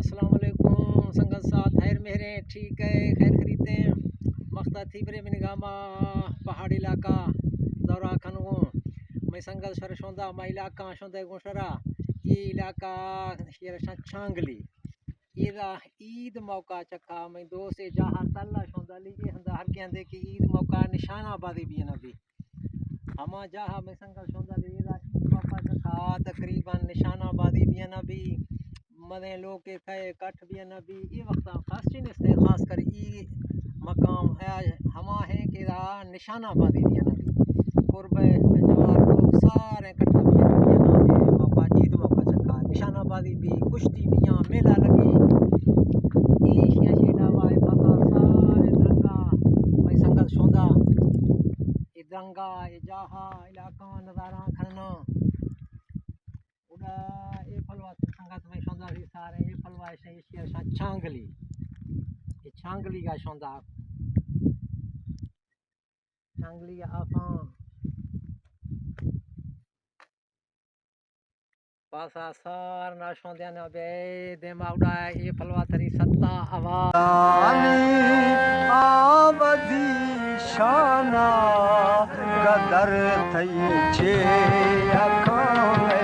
अस्सलाम वालेकुम संगत साथ खैर मेरे ठीक है खैर खरीदते हैं मख्ता थी बरे मिन गामा पहाड़ी इलाका दौरा खनगो मैं संगत सर शोंदा मा इलाका शोंदे गोशरा ये इलाका शेर छांगली ईदा ईद मौका चखा मैं दोस्त जहा तल्ला शोंदा लीजिए हंदा हर के अंदे की ईद मौका निशानाबादी भी नबी हमा जहा मैं संगत शोंदा लीजिए ईद मौका चखा तकरीबन निशानाबादी भी नबी मदे लोग के कहे कठ भी नबी ये वक्त खास चीज से खास कर ई मकाम है हमा है कि निशानाबादी भी नबी कुर्ब जवार लोग सारे कट्ठा भी नबी ना है मौका ईद मौका चक्का निशानाबादी भी कुश्ती भी यहाँ मेला लगी ई शेला वाई बाबा सारे दरंगा मैं संगत शोंदा ये दरंगा ये जहा इलाका नजारा खनना उड़ा ये फलवा संगत में शोंदा भी सारे ये फलवा से शेर छांगली ये छांगली का शोंदा छांगली का आफा पासा सार ना शोंदे ना बे देमा उड़ा ये फलवा तरी सत्ता आवाज आवधी शाना कदर थई छे अखों